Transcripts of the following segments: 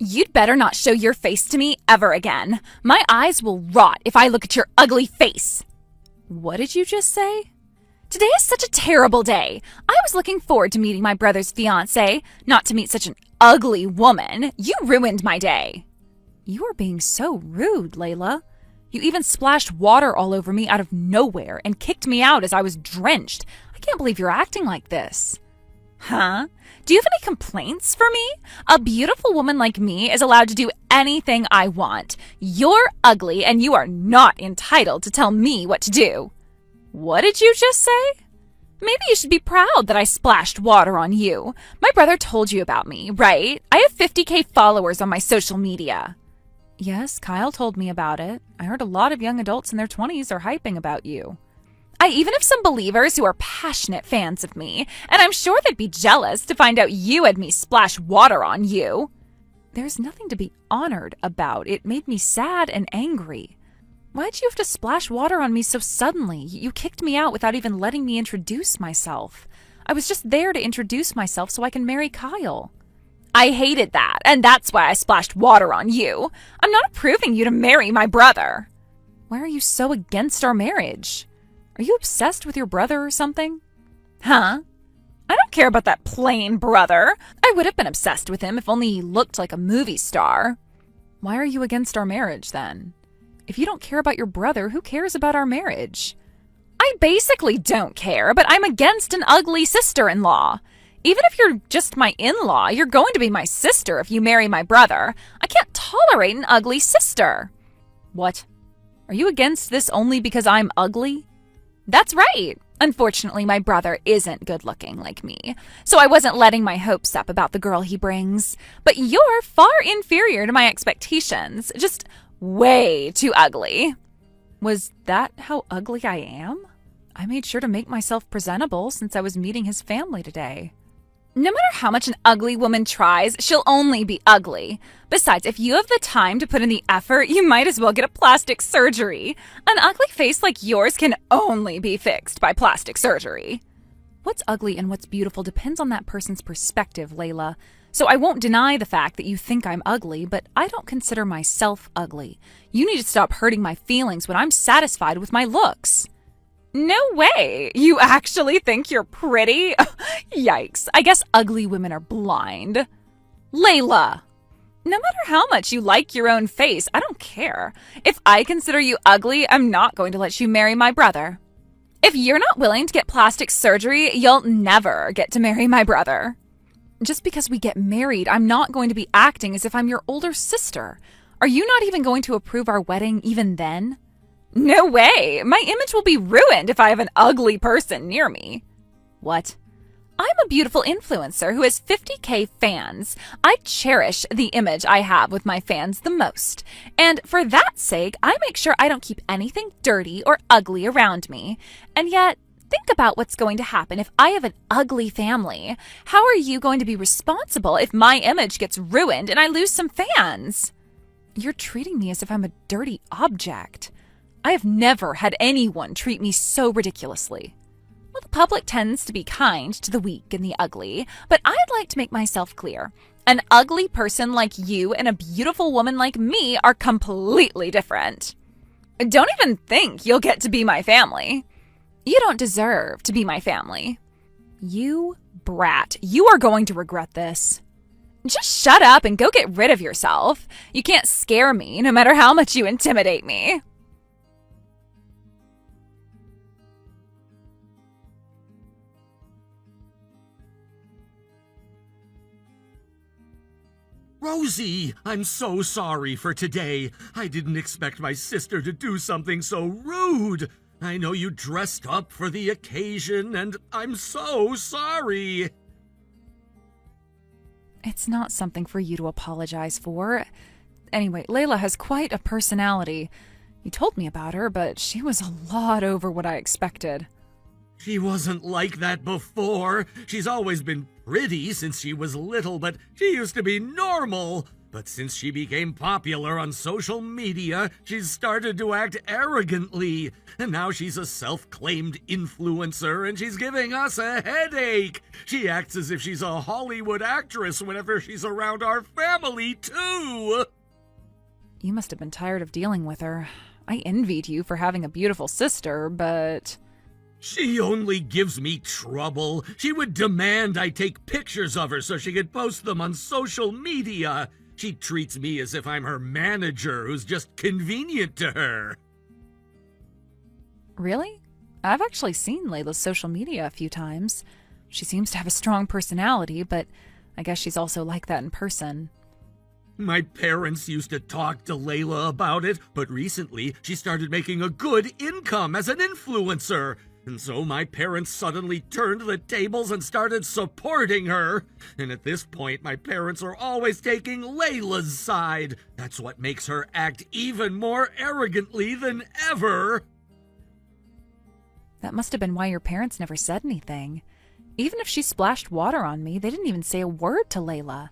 You'd better not show your face to me ever again. My eyes will rot if I look at your ugly face. What did you just say? Today is such a terrible day. I was looking forward to meeting my brother's fiancé, not to meet such an ugly woman. You ruined my day. You are being so rude, Layla. You even splashed water all over me out of nowhere and kicked me out as I was drenched. I can't believe you're acting like this. Huh? Do you have any complaints for me? A beautiful woman like me is allowed to do anything I want. You're ugly and you are not entitled to tell me what to do. What did you just say? Maybe you should be proud that I splashed water on you. My brother told you about me, right? I have 50K followers on my social media. Yes, Kyle told me about it. I heard a lot of young adults in their 20s are hyping about you. I even have some believers who are passionate fans of me, and I'm sure they'd be jealous to find out you had me splash water on you. There's nothing to be honored about. It made me sad and angry. Why'd you have to splash water on me so suddenly? You kicked me out without even letting me introduce myself. I was just there to introduce myself so I can marry Kyle. I hated that, and that's why I splashed water on you. I'm not approving you to marry my brother. Why are you so against our marriage? Are you obsessed with your brother or something? Huh? I don't care about that plain brother. I would have been obsessed with him if only he looked like a movie star. Why are you against our marriage then? If you don't care about your brother, who cares about our marriage? I basically don't care, but I'm against an ugly sister-in-law. Even if you're just my in-law, you're going to be my sister if you marry my brother. I can't tolerate an ugly sister. What? Are you against this only because I'm ugly? That's right. Unfortunately, my brother isn't good-looking like me, so I wasn't letting my hopes up about the girl he brings. But you're far inferior to my expectations. Just way too ugly. Was that how ugly I am? I made sure to make myself presentable since I was meeting his family today. No matter how much an ugly woman tries, she'll only be ugly. Besides, if you have the time to put in the effort, you might as well get a plastic surgery. An ugly face like yours can only be fixed by plastic surgery. What's ugly and what's beautiful depends on that person's perspective, Layla. So I won't deny the fact that you think I'm ugly, but I don't consider myself ugly. You need to stop hurting my feelings when I'm satisfied with my looks. No way! You actually think you're pretty? Yikes, I guess ugly women are blind. Layla! No matter how much you like your own face, I don't care. If I consider you ugly, I'm not going to let you marry my brother. If you're not willing to get plastic surgery, you'll never get to marry my brother. Just because we get married, I'm not going to be acting as if I'm your older sister. Are you not even going to approve our wedding even then? No way! My image will be ruined if I have an ugly person near me. What? I'm a beautiful influencer who has 50K fans. I cherish the image I have with my fans the most. And for that sake, I make sure I don't keep anything dirty or ugly around me. And yet, think about what's going to happen if I have an ugly family. How are you going to be responsible if my image gets ruined and I lose some fans? You're treating me as if I'm a dirty object. I have never had anyone treat me so ridiculously. Well, the public tends to be kind to the weak and the ugly, but I'd like to make myself clear. An ugly person like you and a beautiful woman like me are completely different. Don't even think you'll get to be my family. You don't deserve to be my family. You brat, you are going to regret this. Just shut up and go get rid of yourself. You can't scare me no matter how much you intimidate me. Rosie, I'm so sorry for today. I didn't expect my sister to do something so rude. I know you dressed up for the occasion, and I'm so sorry. It's not something for you to apologize for. Anyway, Layla has quite a personality. You told me about her, but she was a lot over what I expected. She wasn't like that before. She's always been pretty since she was little, but she used to be normal. But since she became popular on social media, she's started to act arrogantly. And now she's a self-claimed influencer and she's giving us a headache. She acts as if she's a Hollywood actress whenever she's around our family, too. You must have been tired of dealing with her. I envied you for having a beautiful sister, but... She only gives me trouble. She would demand I take pictures of her so she could post them on social media. She treats me as if I'm her manager who's just convenient to her. Really? I've actually seen Layla's social media a few times. She seems to have a strong personality, but I guess she's also like that in person. My parents used to talk to Layla about it, but recently she started making a good income as an influencer. And so my parents suddenly turned the tables and started supporting her. And at this point, my parents are always taking Layla's side. That's what makes her act even more arrogantly than ever. That must have been why your parents never said anything. Even if she splashed water on me, they didn't even say a word to Layla.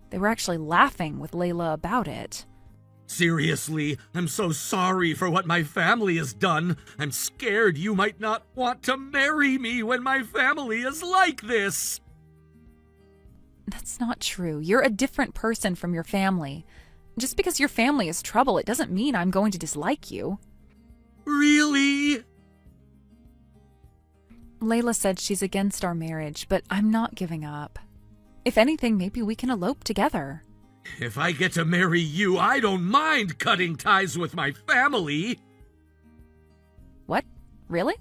They were actually laughing with Layla about it. Seriously, I'm so sorry for what my family has done. I'm scared you might not want to marry me when my family is like this. That's not true. You're a different person from your family. Just because your family is trouble, it doesn't mean I'm going to dislike you. Really? Layla said she's against our marriage, but I'm not giving up. If anything, maybe we can elope together. If I get to marry you, I don't mind cutting ties with my family. What? Really?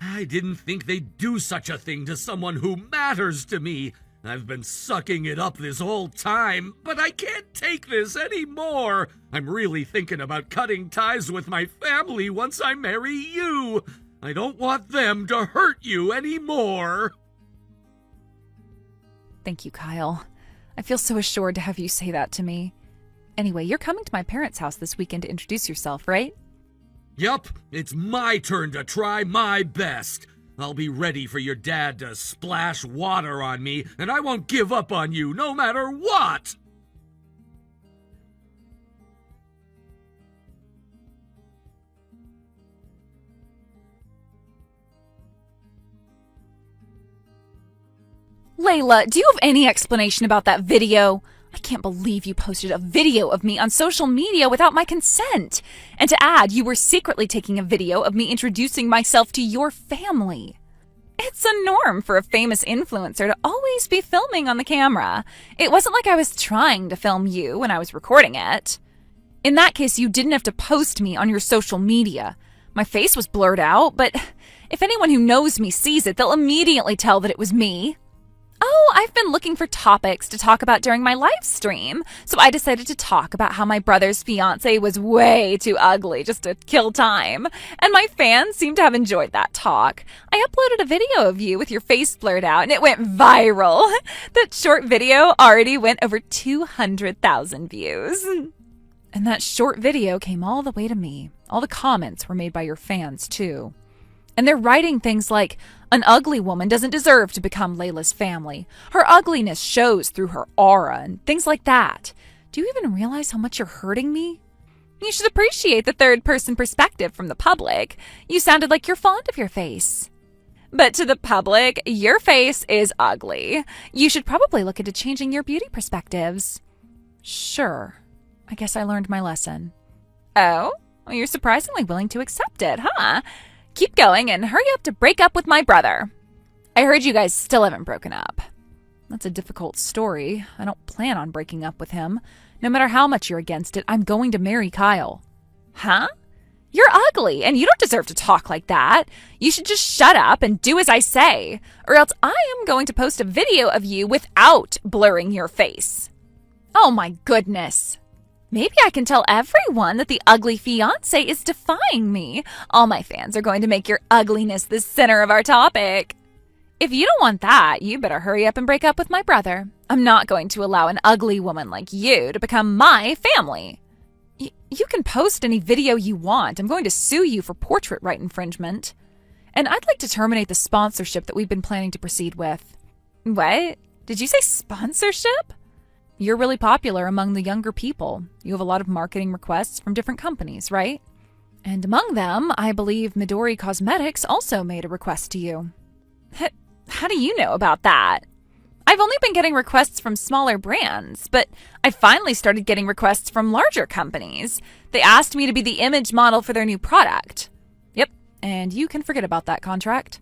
I didn't think they'd do such a thing to someone who matters to me. I've been sucking it up this whole time, but I can't take this anymore. I'm really thinking about cutting ties with my family once I marry you. I don't want them to hurt you anymore. Thank you, Kyle. I feel so assured to have you say that to me. Anyway, you're coming to my parents' house this weekend to introduce yourself, right? Yup, it's my turn to try my best. I'll be ready for your dad to splash water on me, and I won't give up on you no matter what! Layla, do you have any explanation about that video? I can't believe you posted a video of me on social media without my consent. And to add, you were secretly taking a video of me introducing myself to your family. It's a norm for a famous influencer to always be filming on the camera. It wasn't like I was trying to film you when I was recording it. In that case, you didn't have to post me on your social media. My face was blurred out, but if anyone who knows me sees it, they'll immediately tell that it was me. Oh, I've been looking for topics to talk about during my live stream, so I decided to talk about how my brother's fiancé was way too ugly just to kill time. And my fans seem to have enjoyed that talk. I uploaded a video of you with your face blurred out, and it went viral. That short video already went over 200,000 views. And that short video came all the way to me. All the comments were made by your fans, too. And they're writing things like, an ugly woman doesn't deserve to become Layla's family. Her ugliness shows through her aura and things like that. Do you even realize how much you're hurting me? You should appreciate the third-person perspective from the public. You sounded like you're fond of your face. But to the public, your face is ugly. You should probably look into changing your beauty perspectives. Sure. I guess I learned my lesson. Oh? Well, you're surprisingly willing to accept it, huh? Keep going and hurry up to break up with my brother. I heard you guys still haven't broken up. That's a difficult story. I don't plan on breaking up with him. No matter how much you're against it, I'm going to marry Kyle. Huh? You're ugly, and you don't deserve to talk like that. You should just shut up and do as I say, or else I am going to post a video of you without blurring your face. Oh my goodness. Maybe I can tell everyone that the ugly fiancé is defying me. All my fans are going to make your ugliness the center of our topic. If you don't want that, you better hurry up and break up with my brother. I'm not going to allow an ugly woman like you to become my family. You can post any video you want. I'm going to sue you for portrait right infringement. And I'd like to terminate the sponsorship that we've been planning to proceed with. What? Did you say sponsorship? You're really popular among the younger people. You have a lot of marketing requests from different companies, right? And among them, I believe Midori Cosmetics also made a request to you. How do you know about that? I've only been getting requests from smaller brands, but I finally started getting requests from larger companies. They asked me to be the image model for their new product. Yep, and you can forget about that contract.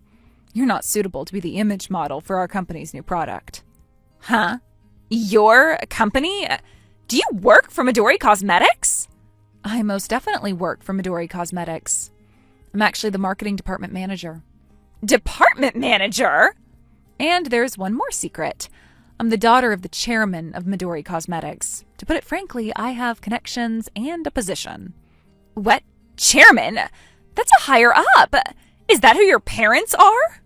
You're not suitable to be the image model for our company's new product. Huh? Your company? Do you work for Midori Cosmetics? I most definitely work for Midori Cosmetics. I'm actually the marketing department manager. Department manager? And there's one more secret. I'm the daughter of the chairman of Midori Cosmetics. To put it frankly, I have connections and a position. What? Chairman? That's a higher up. Is that who your parents are?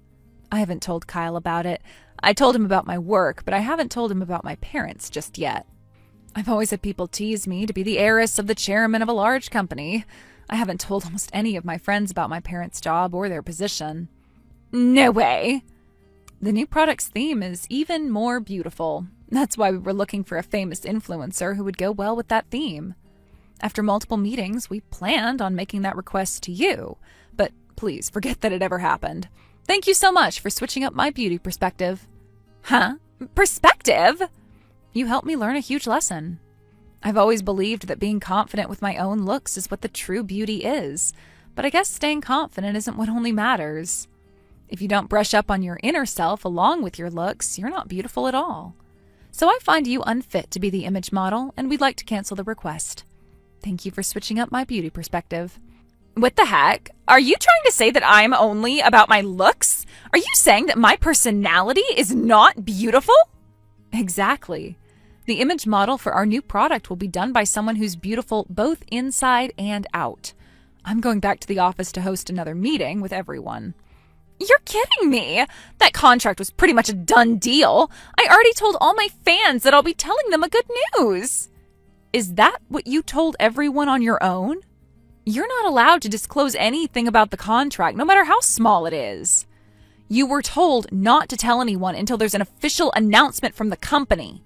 I haven't told Kyle about it. I told him about my work, but I haven't told him about my parents just yet. I've always had people tease me to be the heiress of the chairman of a large company. I haven't told almost any of my friends about my parents' job or their position. No way. The new product's theme is even more beautiful. That's why we were looking for a famous influencer who would go well with that theme. After multiple meetings, we planned on making that request to you, but please forget that it ever happened. Thank you so much for switching up my beauty perspective. Huh? Perspective? You helped me learn a huge lesson. I've always believed that being confident with my own looks is what the true beauty is, but I guess staying confident isn't what only matters. If you don't brush up on your inner self along with your looks, you're not beautiful at all. So I find you unfit to be the image model, and we'd like to cancel the request. Thank you for switching up my beauty perspective. What the heck? Are you trying to say that I'm only about my looks? Are you saying that my personality is not beautiful? Exactly. The image model for our new product will be done by someone who's beautiful both inside and out. I'm going back to the office to host another meeting with everyone. You're kidding me! That contract was pretty much a done deal. I already told all my fans that I'll be telling them a good news. Is that what you told everyone on your own? You're not allowed to disclose anything about the contract, no matter how small it is. You were told not to tell anyone until there's an official announcement from the company.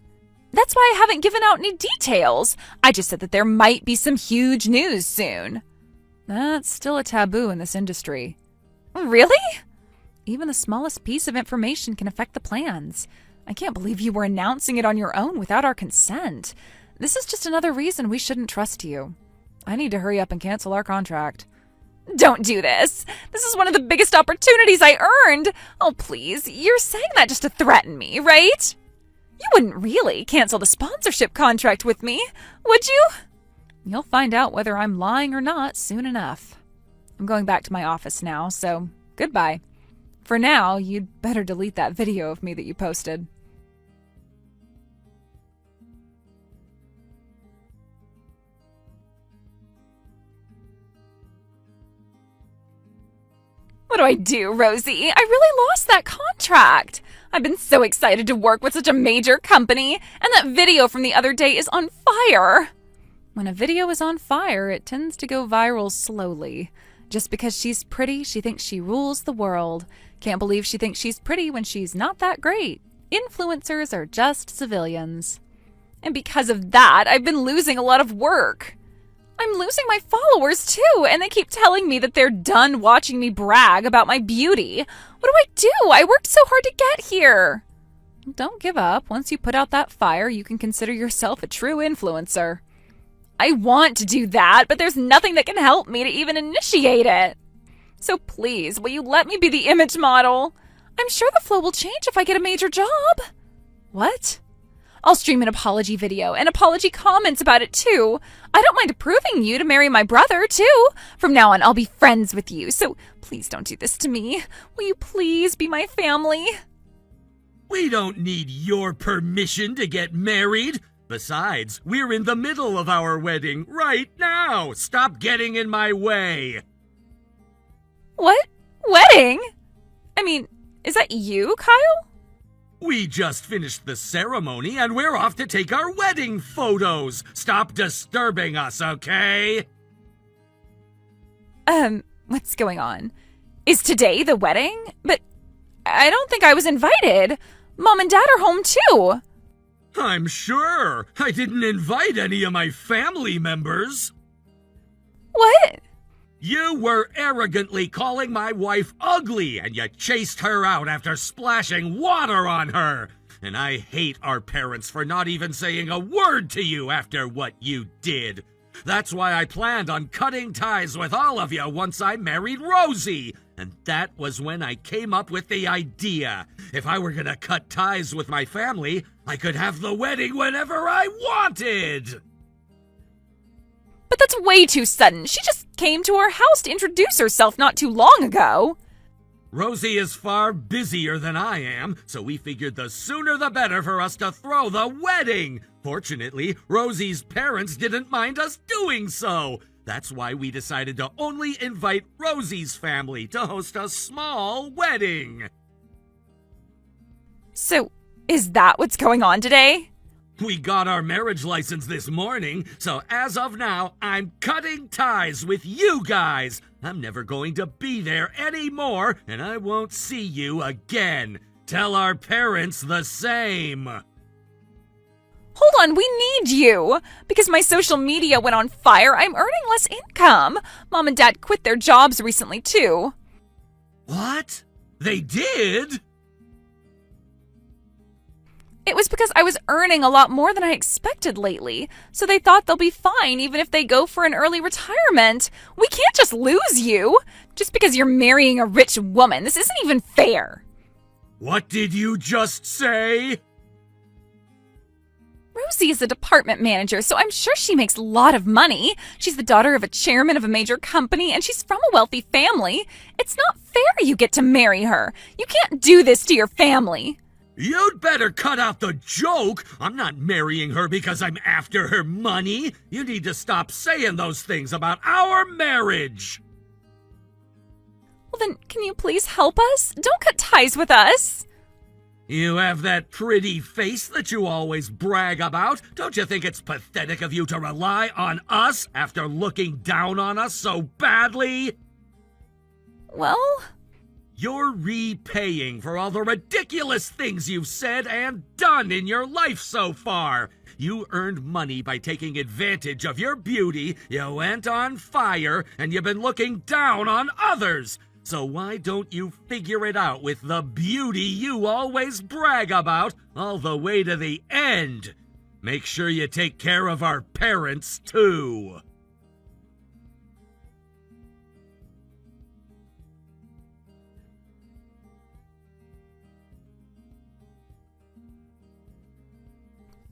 That's why I haven't given out any details. I just said that there might be some huge news soon. That's still a taboo in this industry. Really? Even the smallest piece of information can affect the plans. I can't believe you were announcing it on your own without our consent. This is just another reason we shouldn't trust you. I need to hurry up and cancel our contract. Don't do this. This is one of the biggest opportunities I earned. Oh, please. You're saying that just to threaten me, right? You wouldn't really cancel the sponsorship contract with me, would you? You'll find out whether I'm lying or not soon enough. I'm going back to my office now, so goodbye. For now, you'd better delete that video of me that you posted. What do I do, Rosie? I really lost that contract. I've been so excited to work with such a major company, and that video from the other day is on fire. When a video is on fire, it tends to go viral slowly. Just because she's pretty, she thinks she rules the world. Can't believe she thinks she's pretty when she's not that great. Influencers are just civilians. And because of that, I've been losing a lot of work. I'm losing my followers too, and they keep telling me that they're done watching me brag about my beauty. What do I do? I worked so hard to get here. Don't give up. Once you put out that fire, you can consider yourself a true influencer. I want to do that, but there's nothing that can help me to even initiate it. So please, will you let me be the image model? I'm sure the flow will change if I get a major job. What? I'll stream an apology video and apology comments about it too. I don't mind approving you to marry my brother too. From now on, I'll be friends with you, so please don't do this to me. Will you please be my family? We don't need your permission to get married. Besides, we're in the middle of our wedding right now. Stop getting in my way. What? Wedding? I mean, is that you, Kyle? We just finished the ceremony and we're off to take our wedding photos. Stop disturbing us, okay? What's going on? Is today the wedding? But I don't think I was invited. Mom and Dad are home too. I'm sure. I didn't invite any of my family members. What? You were arrogantly calling my wife ugly, and you chased her out after splashing water on her. And I hate our parents for not even saying a word to you after what you did. That's why I planned on cutting ties with all of you once I married Rosie. And that was when I came up with the idea. If I were gonna cut ties with my family, I could have the wedding whenever I wanted. But that's way too sudden. She just came to our house to introduce herself not too long ago. Rosie is far busier than I am, so we figured the sooner the better for us to throw the wedding. Fortunately, Rosie's parents didn't mind us doing so. That's why we decided to only invite Rosie's family to host a small wedding. So, is that what's going on today? We got our marriage license this morning, so as of now, I'm cutting ties with you guys. I'm never going to be there anymore, and I won't see you again. Tell our parents the same. Hold on, we need you! Because my social media went on fire, I'm earning less income. Mom and Dad quit their jobs recently, too. What? They did? It was because I was earning a lot more than I expected lately, so they thought they'll be fine even if they go for an early retirement. We can't just lose you, just because you're marrying a rich woman. This isn't even fair. What did you just say? Rosie is a department manager, so I'm sure she makes a lot of money. She's the daughter of a chairman of a major company, and she's from a wealthy family. It's not fair you get to marry her. You can't do this to your family. You'd better cut out the joke. I'm not marrying her because I'm after her money. You need to stop saying those things about our marriage. Well then, can you please help us? Don't cut ties with us. You have that pretty face that you always brag about. Don't you think it's pathetic of you to rely on us after looking down on us so badly? Well... You're repaying for all the ridiculous things you've said and done in your life so far. You earned money by taking advantage of your beauty, you went on fire, and you've been looking down on others. So why don't you figure it out with the beauty you always brag about all the way to the end? Make sure you take care of our parents, too.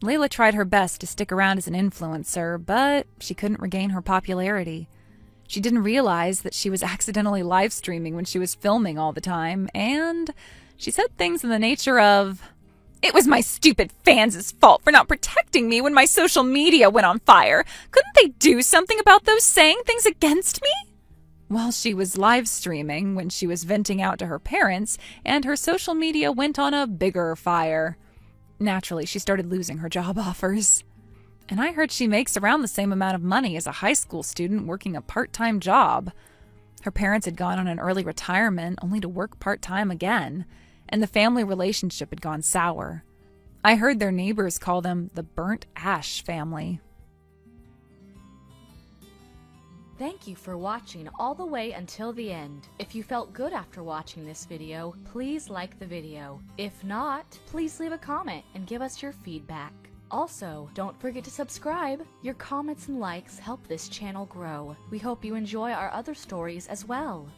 Layla tried her best to stick around as an influencer, but she couldn't regain her popularity. She didn't realize that she was accidentally live streaming when she was filming all the time, and she said things in the nature of, "It was my stupid fans' fault for not protecting me when my social media went on fire. Couldn't they do something about those saying things against me?" While she was live streaming when she was venting out to her parents, and her social media went on a bigger fire. Naturally, she started losing her job offers. And I heard she makes around the same amount of money as a high school student working a part-time job. Her parents had gone on an early retirement only to work part-time again, and the family relationship had gone sour. I heard their neighbors call them the burnt ash family. Thank you for watching all the way until the end. If you felt good after watching this video, please like the video. If not, please leave a comment and give us your feedback. Also, don't forget to subscribe. Your comments and likes help this channel grow. We hope you enjoy our other stories as well.